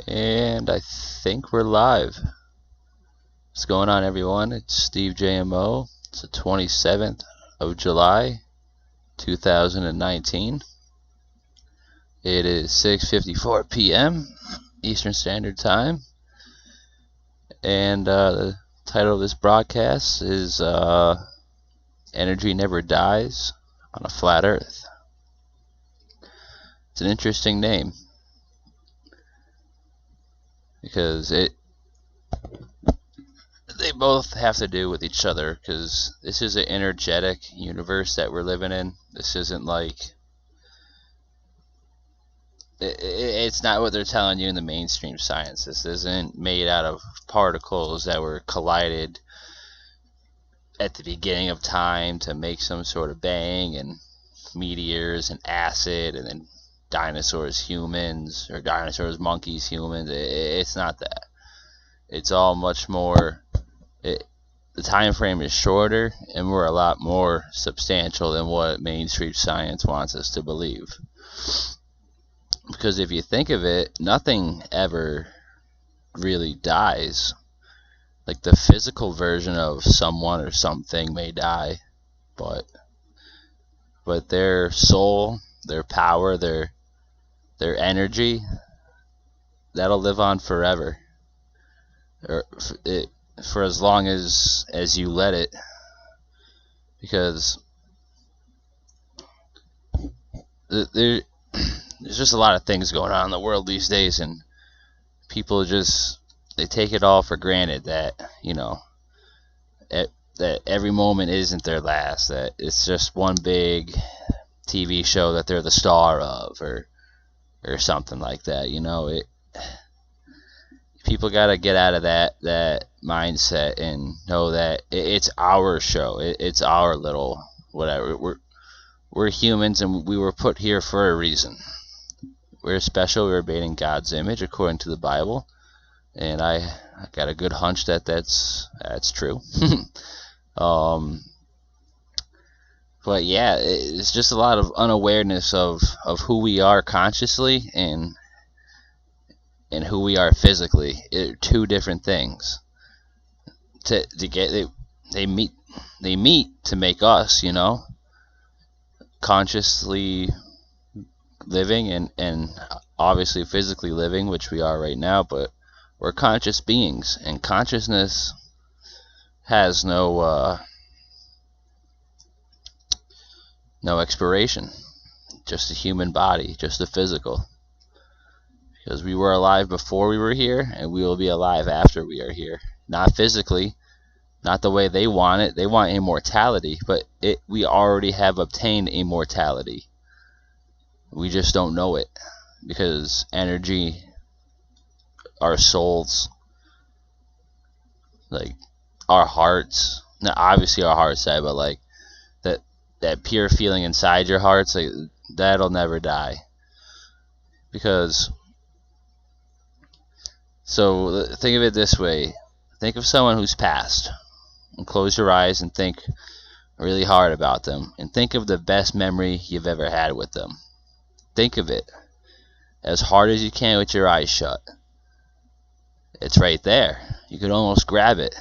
And I think we're live. What's going on, everyone? It's Steve JMO. It's the 27th of July, 2019. It is 6:54 p.m. Eastern Standard Time. And the title of this broadcast is Energy Never Dies on a Flat Earth. It's an interesting name because they both have to do with each other, because this is an energetic universe that we're living in. This isn't like it's not what they're telling you in the mainstream science. This isn't made out of particles that were collided at the beginning of time to make some sort of bang, and meteors and acid, and then dinosaurs, humans, or dinosaurs, monkeys, humans. It's not that. It's all much more. The time frame is shorter, and we're a lot more substantial than what mainstream science wants us to believe. Because if you think of it, nothing ever really dies. Like, the physical version of someone or something may die, but their soul, their power, their energy, that'll live on forever. Or for as long as you let it, because there's just a lot of things going on in the world these days, and people they take it all for granted that that every moment isn't their last, that it's just one big TV show that they're the star of, or something like that. People got to get out of that mindset and know that it's our show. It's our little whatever. We're humans, and we were put here for a reason. We're special. We're made in God's image according to the Bible, and I got a good hunch that that's true. But yeah, it's just a lot of unawareness of who we are consciously and who we are physically. Two different things. They meet to make us, consciously living and obviously physically living, which we are right now, but we're conscious beings, and consciousness has no expiration. Just a human body, just a physical. Because we were alive before we were here, and we will be alive after we are here. Not physically, not the way they want it. They want immortality, but we already have obtained immortality. We just don't know it, because energy, our souls, like our hearts, not obviously our hearts side, but like that pure feeling inside your hearts, like that'll never die. Because so think of it this way. Think of someone who's passed, and close your eyes and think really hard about them, and think of the best memory you've ever had with them. Think of it as hard as you can with your eyes shut. It's right there. You could almost grab it.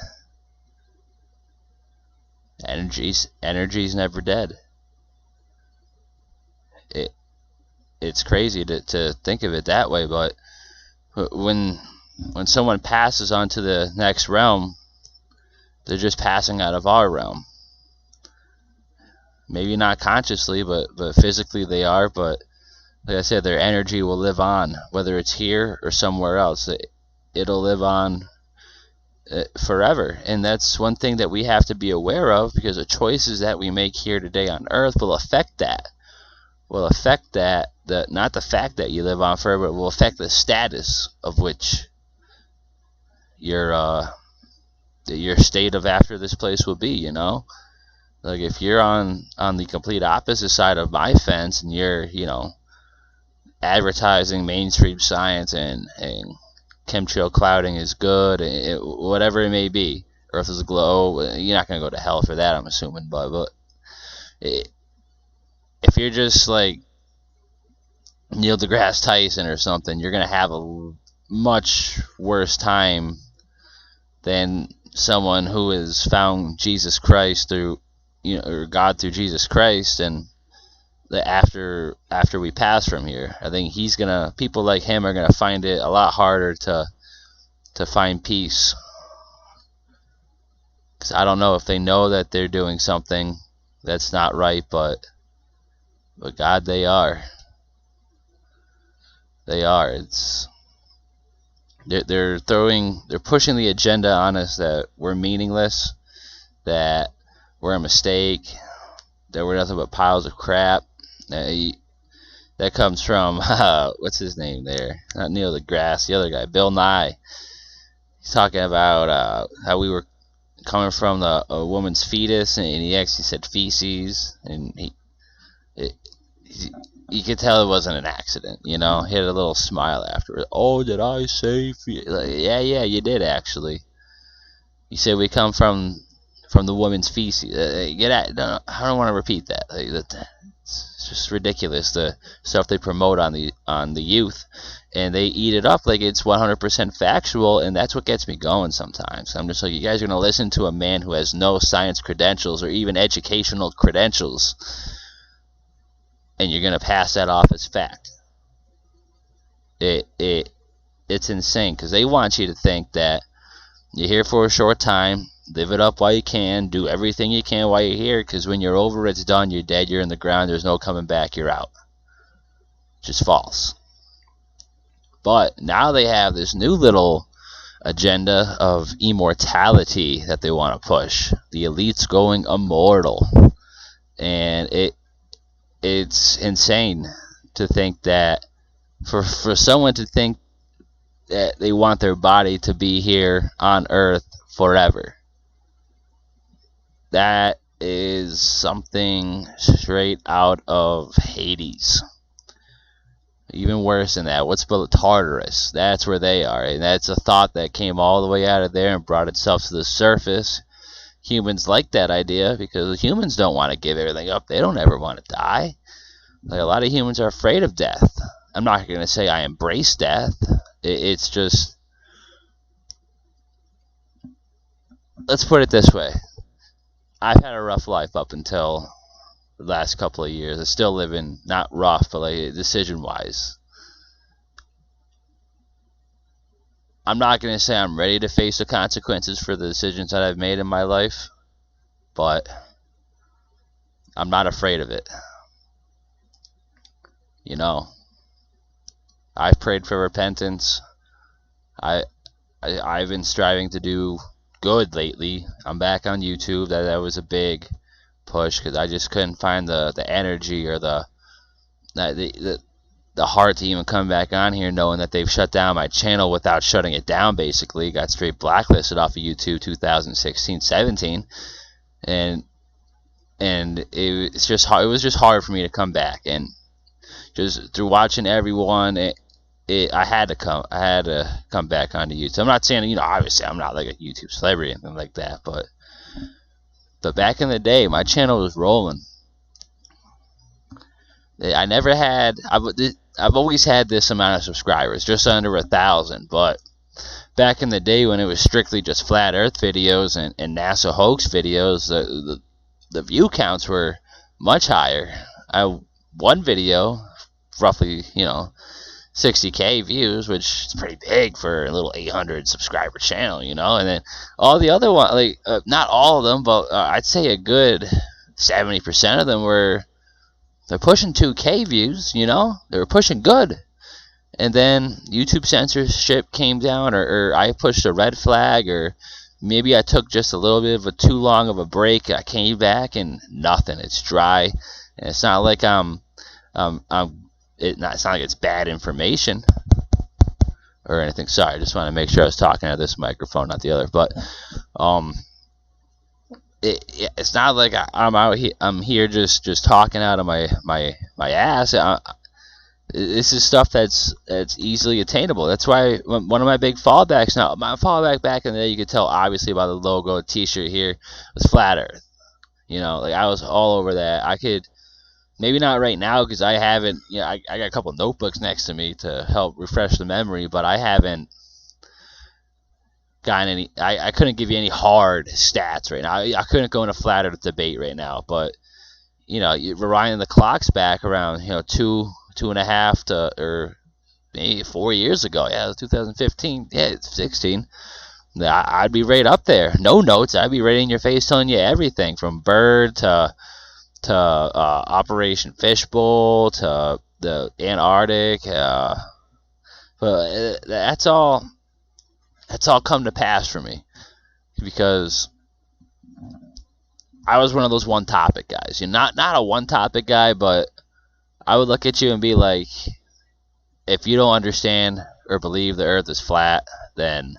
Energy's never dead. It's crazy to think of it that way, but when someone passes on to the next realm, they're just passing out of our realm. Maybe not consciously, but physically they are. But like I said, their energy will live on, whether it's here or somewhere else. It'll live on forever. And that's one thing that we have to be aware of, because the choices that we make here today on Earth will affect that. Not the fact that you live on forever, but will affect the status of which your state of after this place will be. Like, if you're on the complete opposite side of my fence, and you're advertising mainstream science and chemtrail clouding is good, whatever it may be, Earth is a glow, you're not going to go to hell for that, I'm assuming. But if you're just like Neil deGrasse Tyson or something, you're going to have much worse time than someone who has found Jesus Christ through, or God through Jesus Christ, and after we pass from here. I think people like him are gonna find it a lot harder to find peace, because I don't know if they know that they're doing something that's not right, but God, they are. It's they're pushing the agenda on us that we're meaningless, that we're a mistake, that we're nothing but piles of crap. That comes from what's his name there? Not Neil deGrasse, the other guy, Bill Nye. He's talking about how we were coming from a woman's fetus, and he actually said feces, and you could tell it wasn't an accident. He had a little smile after it. Oh, did I say like, yeah, you did actually. You said we come from the woman's feces. Get at. No, I don't want to repeat that. It's just ridiculous, the stuff they promote on the youth, and they eat it up like it's 100% factual, and that's what gets me going sometimes. I'm just like, you guys are going to listen to a man who has no science credentials or even educational credentials, and you're going to pass that off as fact. It's insane, because they want you to think that you're here for a short time, live it up while you can, do everything you can while you're here, because when you're over, it's done, you're dead, you're in the ground, there's no coming back, you're out. Just false. But now they have this new little agenda of immortality that they want to push. The elite's going immortal. And it's insane to think that, for someone to think that they want their body to be here on Earth forever. That is something straight out of Hades. Even worse than that, what's Tartarus? That's where they are, and that's a thought that came all the way out of there and brought itself to the surface. Humans like that idea because humans don't want to give everything up. They don't ever want to die. Like, a lot of humans are afraid of death. I'm not going to say I embrace death. It's just, let's put it this way. I've had a rough life up until the last couple of years. I'm still living, not rough, but like decision-wise. I'm not going to say I'm ready to face the consequences for the decisions that I've made in my life, but I'm not afraid of it. I've prayed for repentance. I've been striving to do good lately. I'm back on YouTube. That was a big push because I just couldn't find the energy or the heart to even come back on here, knowing that they've shut down my channel without shutting it down. Basically, got straight blacklisted off of YouTube 2016-17, and it was just hard for me to come back, and just through watching everyone, I had to come back onto YouTube. I'm not saying, obviously I'm not like a YouTube celebrity or anything like that, but back in the day, my channel was rolling. I've always had this amount of subscribers, just under 1,000, but back in the day when it was strictly just flat Earth videos and NASA hoax videos, the view counts were much higher. One video, roughly, 60K views, which is pretty big for a little 800 subscriber channel, and then all the other ones, like not all of them, but I'd say a good 70% of them they're pushing 2K views, they were pushing good, and then YouTube censorship came down, or I pushed a red flag, or maybe I took just a little bit of too long of a break. I came back and nothing. It's dry, and it's not like it's not like it's bad information or anything. Sorry, I just want to make sure I was talking at this microphone, not the other. But it's not like I'm out here. I'm here just talking out of my ass. This is stuff that's easily attainable. That's why one of my big fallbacks now. My fallback back in the day, you could tell obviously by the logo, T-shirt here, was Flat Earth. Like I was all over that. I could maybe not right now because I haven't. I got a couple notebooks next to me to help refresh the memory, but I haven't gotten any. I couldn't give you any hard stats right now. I couldn't go in a flat earth debate right now, but you rewinding the clocks back around 2.5 to or maybe 4 years ago. Yeah, it was 2015. Yeah, it's 16. I'd be right up there. No notes. I'd be right in your face telling you everything from Bird to Operation Fishbowl to the Antarctic. But that's all. That's all come to pass for me because I was one of those one topic guys. You're not a one topic guy, but I would look at you and be like, if you don't understand or believe the Earth is flat, then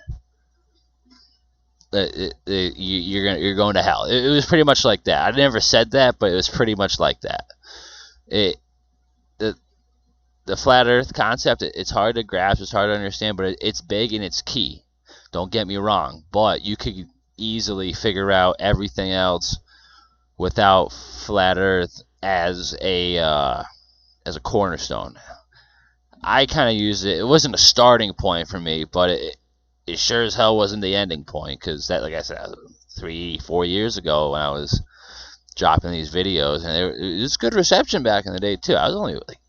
you're going to hell. It was pretty much like that. I never said that, but it was pretty much like that. The flat Earth concept, it's hard to grasp, it's hard to understand, but it's big and it's key. Don't get me wrong, but you could easily figure out everything else without flat Earth as a cornerstone. I kind of used it. It wasn't a starting point for me, but it sure as hell wasn't the ending point because that, like I said, 3-4 years ago when I was dropping these videos, and it was good reception back in the day too. I was only like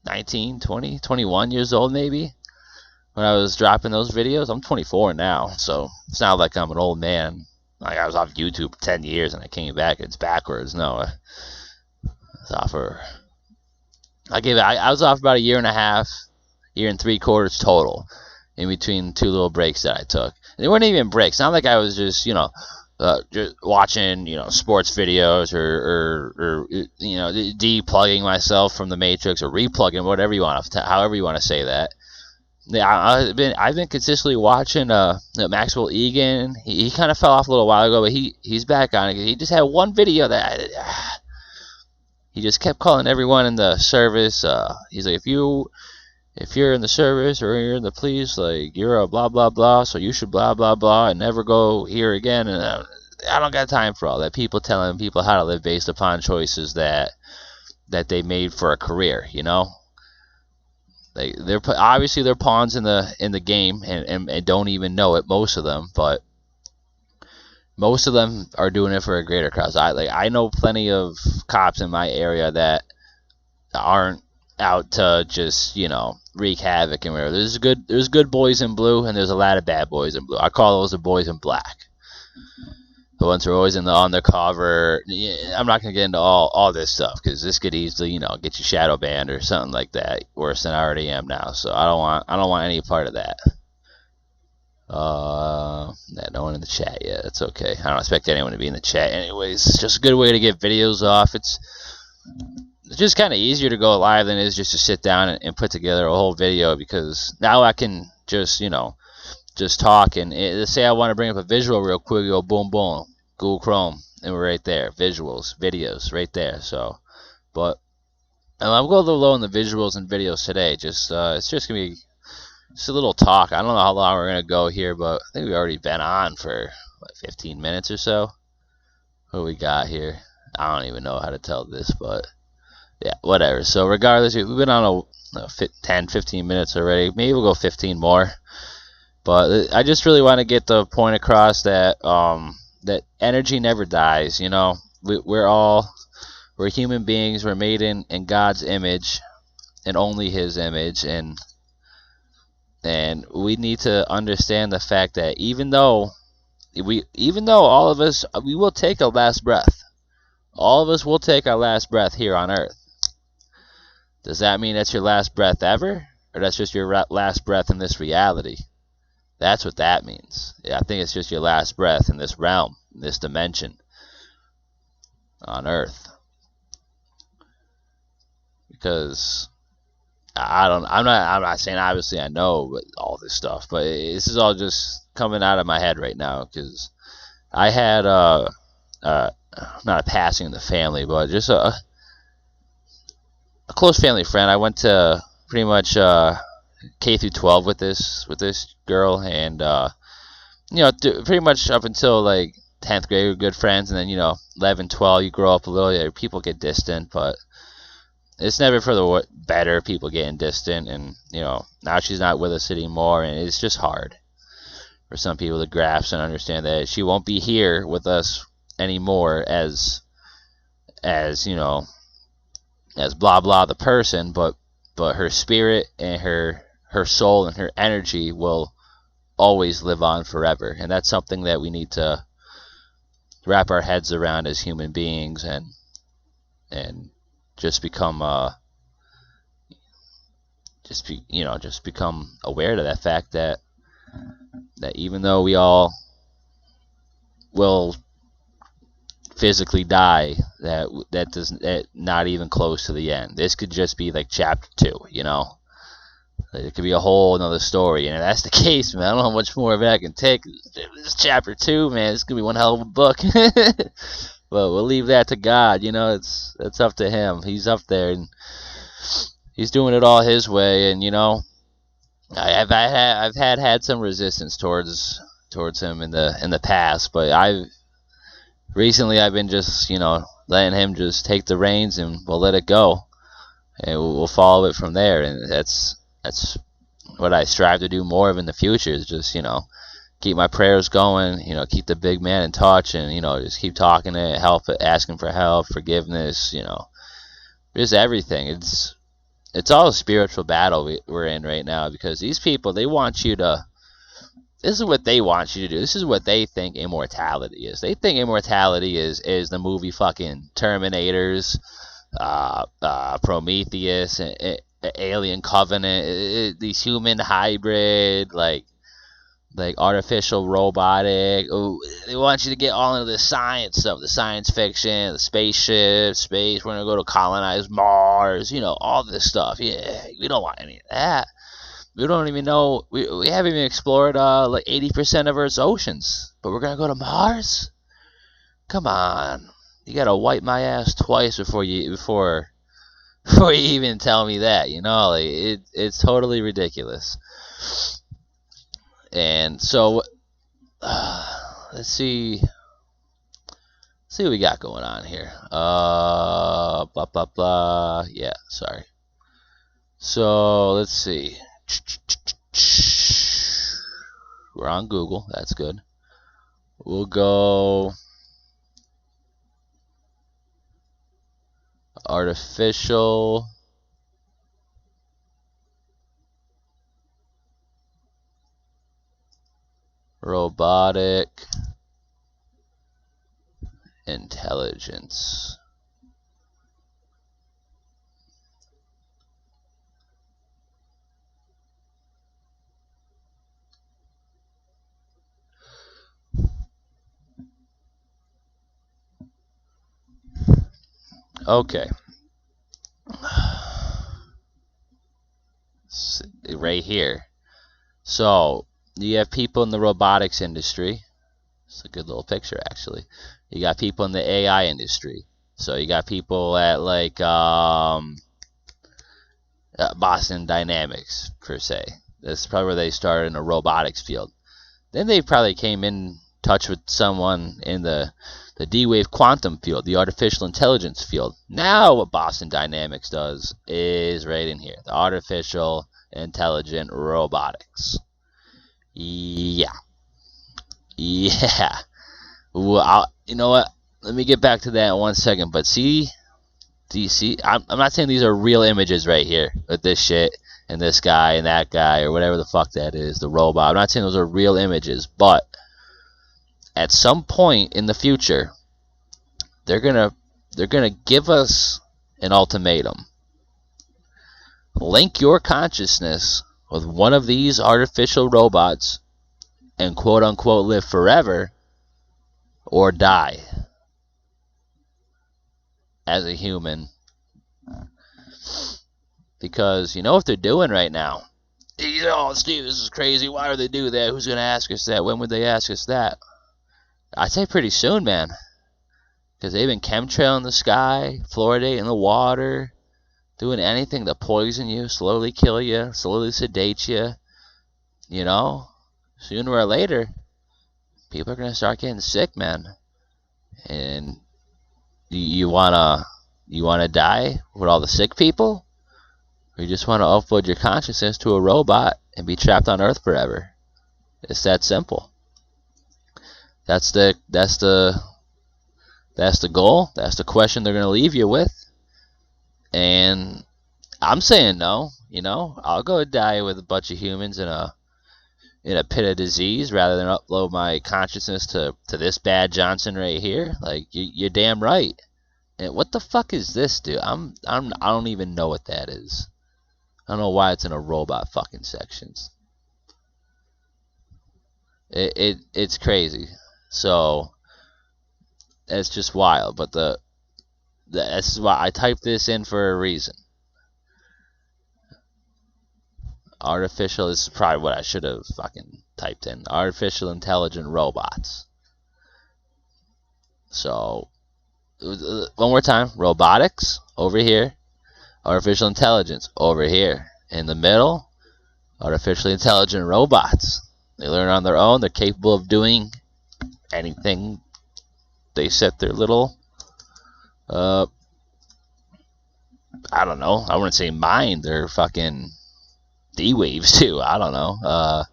19, 20, 21 years old maybe when I was dropping those videos. I'm 24 now, so it's not like I'm an old man. Like I was off YouTube 10 years and I came back. It's backwards. No, I was off for. I was off about a year and a half, year and 3/4 total, in between 2 little breaks that I took. And they weren't even breaks. Not like I was just just watching sports videos or deplugging myself from the Matrix or replugging, whatever you want to, however you want to say that. Yeah, I've been consistently watching Maxwell Egan. He kind of fell off a little while ago, but he's back on it. He just had one video that he just kept calling everyone in the service. He's like, if you're in the service or you're in the police, like you're a blah blah blah, so you should blah blah blah and never go here again. And I don't got time for all that. People telling people how to live based upon choices that they made for a career, They're obviously they're pawns in the game and don't even know it, most of them, but most of them are doing it for a greater cause. I know plenty of cops in my area that aren't out to just wreak havoc and whatever. There's good boys in blue and there's a lot of bad boys in blue. I call those the boys in black. The ones who are always on the cover. I'm not gonna get into all this stuff because this could easily get you shadow banned or something like that. Worse than I already am now. So I don't want any part of that. No one in the chat yet. It's okay. I don't expect anyone to be in the chat anyways. It's just a good way to get videos off. It's just kind of easier to go live than it is just to sit down and put together a whole video, because now I can just just talk and say I want to bring up a visual real quick, go boom boom, Google Chrome, and we're right there. Visuals, videos, right there. So, but I'm going a little low on the visuals and videos today. Just it's just gonna be just a little talk. I don't know how long we're gonna go here, but I think we've already been on for 15 minutes or so. What do we got here? I don't even know how to tell this, but yeah, whatever. So regardless, we've been on a 10, 15 minutes already. Maybe we'll go 15 more. But I just really want to get the point across that that energy never dies. We're human beings. We're made in God's image and only His image, and we need to understand the fact that even though all of us, we will take a last breath. All of us will take our last breath here on Earth. Does that mean that's your last breath ever, or that's just your last breath in this reality? That's what that means. Yeah, I think it's just your last breath in this realm, in this dimension on Earth. Because I'm not saying obviously I know all this stuff, but this is all just coming out of my head right now, because I had not a passing in the family, but just a close family friend. I went to pretty much K through 12 with this girl, and pretty much up until like 10th grade we were good friends, and then 11, 12 you grow up a little, people get distant, but it's never for the better. People getting distant, and now she's not with us anymore, and it's just hard for some people to grasp and understand that she won't be here with us anymore as as blah blah the person, but her spirit and her soul and her energy will always live on forever, and that's something that we need to wrap our heads around as human beings, and just become just become aware to that fact that even though we all will physically die, that not even close to the end. This could just be like chapter 2, It could be a whole another story, and if that's the case, man, I don't know how much more of it I can take. This chapter 2, man, it's gonna be one hell of a book. But we'll leave that to God. It's up to Him. He's up there, and He's doing it all His way. And I've had some resistance towards Him in the past, but recently I've been just letting Him just take the reins, and we'll let it go, and we'll follow it from there. And that's what I strive to do more of in the future, is just keep my prayers going, keep the big man in touch, and just keep talking to help, asking for help, forgiveness, just everything. It's all a spiritual battle we're in right now, because these people, they want you to, this is what they want you to do. This is what they think immortality is. They think immortality is the movie fucking Terminators, Prometheus, Alien Covenant, these human hybrid, like artificial robotic. They want you to get all into the science stuff, the science fiction, the spaceship, space. We're gonna go to colonize Mars. All this stuff. Yeah, we don't want any of that. We don't even know. We haven't even explored like 80% of Earth's oceans, but we're gonna go to Mars. Come on, you gotta wipe my ass twice before you even tell me that. It's totally ridiculous. And so, let's see what we got going on here. Blah blah blah. Yeah, sorry. So let's see. We're on Google. That's good. We'll go artificial robotic intelligence. Okay. Right here. So, you have people in the robotics industry. It's a good little picture, actually. You got people in the AI industry. So you got people at like Boston Dynamics, per se. That's probably where they started in the robotics field. Then they probably came in touch with someone in the D-Wave quantum field, the artificial intelligence field. Now what Boston Dynamics does is right in here, the artificial intelligent robotics. Yeah. Well, you know what? Let me get back to that in 1 second. But do you see? I'm not saying these are real images right here with this shit and this guy and that guy or whatever the fuck that is, the robot. I'm not saying those are real images, but at some point in the future, they're gonna give us an ultimatum. Link your consciousness with one of these artificial robots and quote unquote live forever, or die as a human. Because you know what they're doing right now. Oh, Steve, this is crazy. Why do they do that? Who's going to ask us that? When would they ask us that? I'd say pretty soon, man. Because they've been chemtrailing the sky, fluoridating the water, doing anything to poison you, slowly kill you, slowly sedate you. Sooner or later, people are going to start getting sick, man. And you want to You want to die with all the sick people? Or you just want to upload your consciousness to a robot and be trapped on Earth forever? It's that simple. That's the goal. That's the question they're going to leave you with. And I'm saying no. You know, I'll go die with a bunch of humans in a pit of disease rather than upload my consciousness to this bad Johnson right here. Like, you're damn right. And what the fuck is this, dude? I don't even know what that is. I don't know why it's in a robot fucking sections. It's crazy. So it's just wild. But this is why I typed this in for a reason. Artificial, this is probably what I should have fucking typed in. Artificial intelligent robots. So, one more time. Robotics, over here. Artificial intelligence, over here. In the middle, artificially intelligent robots. They learn on their own. They're capable of doing anything they set their little, I don't know. I wouldn't say mind. They're fucking D-Waves too. I don't know.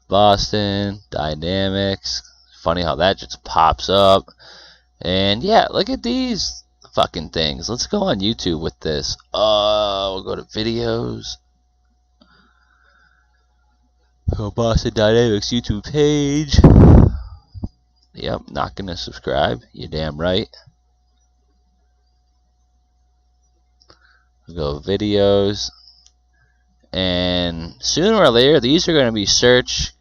Boston Dynamics. Funny how that just pops up. And yeah, look at these fucking things. Let's go on YouTube with this. We'll go to videos. Go Boston Dynamics YouTube page. Yep, not gonna subscribe. You're damn right. We'll go videos. And sooner or later, these are going to be search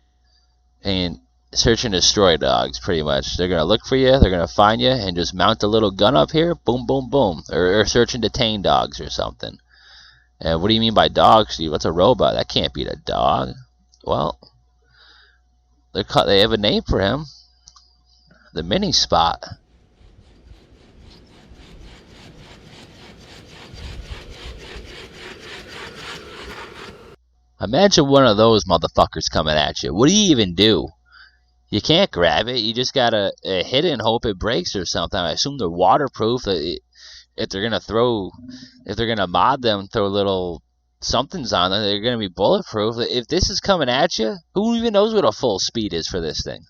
and destroy dogs, pretty much. They're going to look for you, they're going to find you, and just mount a little gun up here, boom, boom, boom. Or search and detain dogs or something. And what do you mean by dog, Steve? What's a robot? That can't be a dog. Well, they have a name for him. The Mini Spot. Imagine one of those motherfuckers coming at you. What do you even do? You can't grab it. You just gotta hit it and hope it breaks or something. I assume they're waterproof. If they're gonna mod them, throw little somethings on them, they're gonna be bulletproof. If this is coming at you, who even knows what a full speed is for this thing?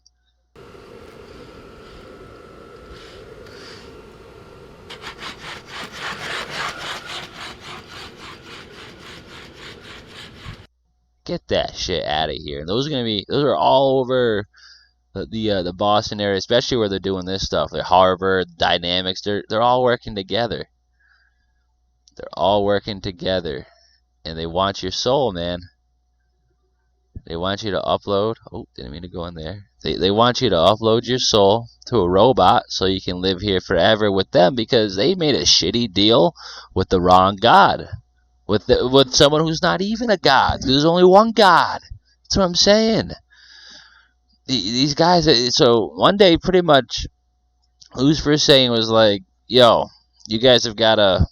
Get that shit out of here. And those are all over the Boston area, especially where they're doing this stuff. They're Harvard, Dynamics, they're all working together. They're all working together. And they want your soul, man. They want you to upload. Oh, didn't mean to go in there. They want you to upload your soul to a robot so you can live here forever with them, because they made a shitty deal with the wrong God. With someone who's not even a god. There's only one God. That's what I'm saying. These guys. So one day, pretty much, Lucifer saying was like, "Yo, you guys have gotta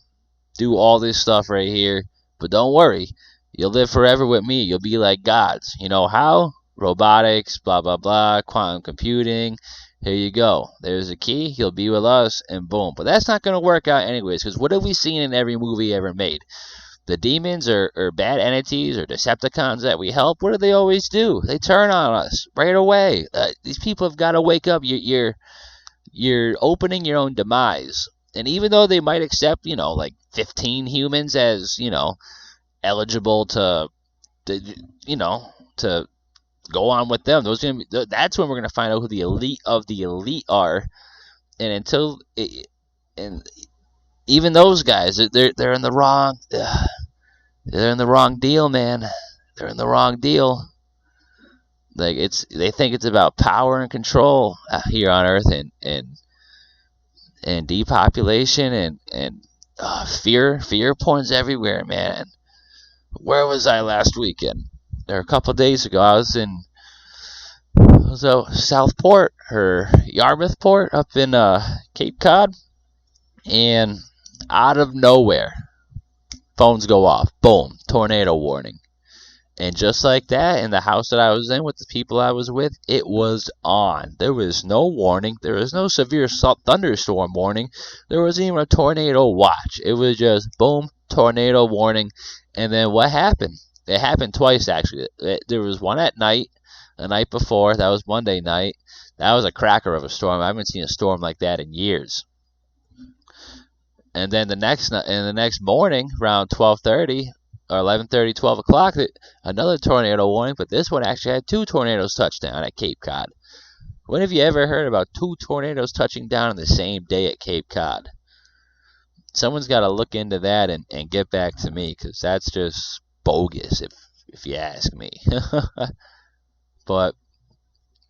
do all this stuff right here, but don't worry, you'll live forever with me. You'll be like gods. You know how? Robotics, blah blah blah, quantum computing. Here you go. There's a key. You'll be with us, and boom." But that's not gonna work out anyways, because what have we seen in every movie ever made? The demons or bad entities or Decepticons that we help, what do they always do? They turn on us right away. These people have got to wake up. You're opening your own demise. And even though they might accept, like 15 humans as, eligible to go on with them, that's when we're gonna find out who the elite of the elite are. And even those guys, they're in the wrong. They're in the wrong deal, man. They're in the wrong deal. Like they think it's about power and control here on Earth, and depopulation and fear porn's everywhere, man. Where was I last weekend? Or a couple of days ago, I was at Southport or Yarmouth Port up in Cape Cod, and out of nowhere, phones go off. Boom, tornado warning. And just like that, in the house that I was in with the people I was with, it was on. There was no warning. There was no severe thunderstorm warning. There wasn't even a tornado watch. It was just boom, tornado warning. And then what happened? It happened twice, actually. There was one at night, the night before. That was Monday night. That was a cracker of a storm. I haven't seen a storm like that in years. And then the next morning, around 12:30 or 11:30, 12 o'clock, another tornado warning. But this one actually had two tornadoes touch down at Cape Cod. When have you ever heard about two tornadoes touching down on the same day at Cape Cod? Someone's got to look into that and get back to me, because that's just bogus, if you ask me. But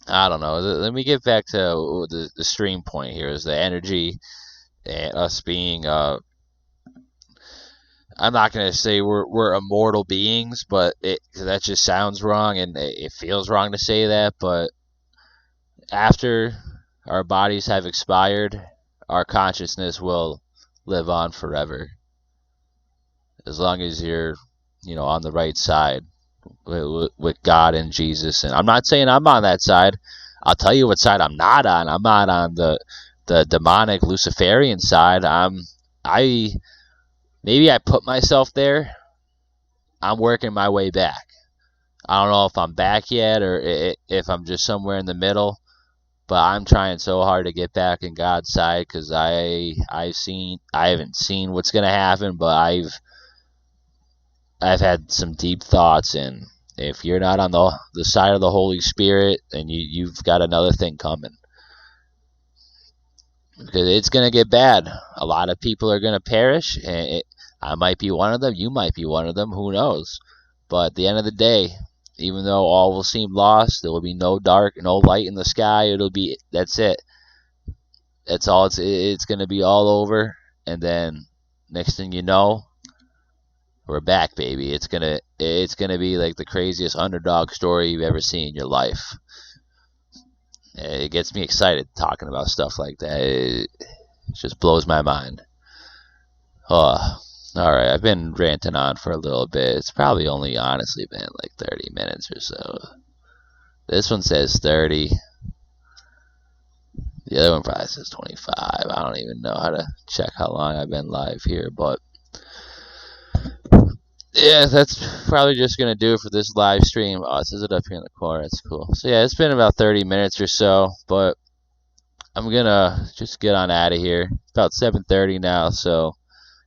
I don't know. Let me get back to the stream point here. Is the energy and us being I'm not gonna say we're immortal beings, but that just sounds wrong and it feels wrong to say that. But after our bodies have expired, our consciousness will live on forever, as long as you're, on the right side with God and Jesus. And I'm not saying I'm on that side. I'll tell you what side I'm not on. I'm not on the demonic Luciferian side. Maybe I put myself there. I'm working my way back. I don't know if I'm back yet or if I'm just somewhere in the middle, but I'm trying so hard to get back in God's side, because I haven't seen what's gonna happen, but I've had some deep thoughts, and if you're not on the side of the Holy Spirit, then you've got another thing coming. Because it's going to get bad. A lot of people are going to perish. And I might be one of them. You might be one of them. Who knows? But at the end of the day, even though all will seem lost, there will be no dark, no light in the sky. That's it. That's all. It's going to be all over. And then next thing you know, we're back, baby. It's gonna be like the craziest underdog story you've ever seen in your life. It gets me excited talking about stuff like that. It just blows my mind. Oh, alright, I've been ranting on for a little bit. It's probably only honestly been like 30 minutes or so. This one says 30. The other one probably says 25. I don't even know how to check how long I've been live here, but yeah, that's probably just going to do it for this live stream. Oh, it says it up here in the corner. That's cool. So yeah, it's been about 30 minutes or so, but I'm going to just get on out of here. It's about 7:30 now, so,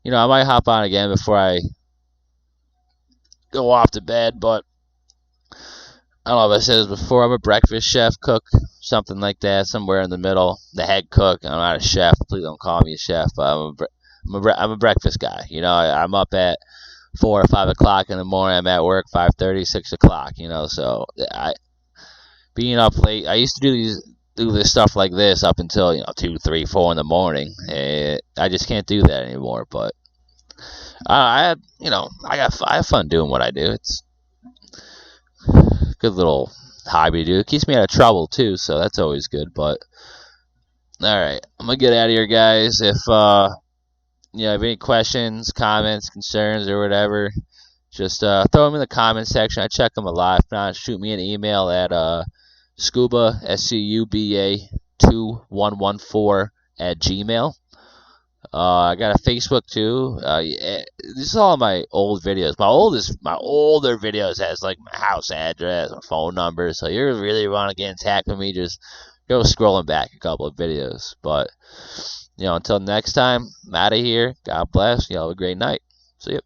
I might hop on again before I go off to bed, but I don't know if I said this before. I'm a breakfast chef, cook, something like that, somewhere in the middle. The head cook. I'm not a chef. Please don't call me a chef, but I'm a breakfast guy. I'm up at 4 or 5 o'clock in the morning. I'm at work 5:30, 6 o'clock. So being up late. I used to do this stuff like this up until 2, 3, 4 in the morning. I just can't do that anymore. But I have fun doing what I do. It's a good little hobby to do. It keeps me out of trouble too, so that's always good. But all right, I'm gonna get out of here, guys. If have any questions, comments, concerns, or whatever, just throw them in the comment section. I check them a lot. If not, shoot me an email at scuba, SCUBA 2114 at Gmail. I got a Facebook too. This is all my old videos. My older videos has like my house address, my phone number. So you really want to get in touch with me, just go scrolling back a couple of videos. But until next time, I'm out of here. God bless. You have a great night. See ya.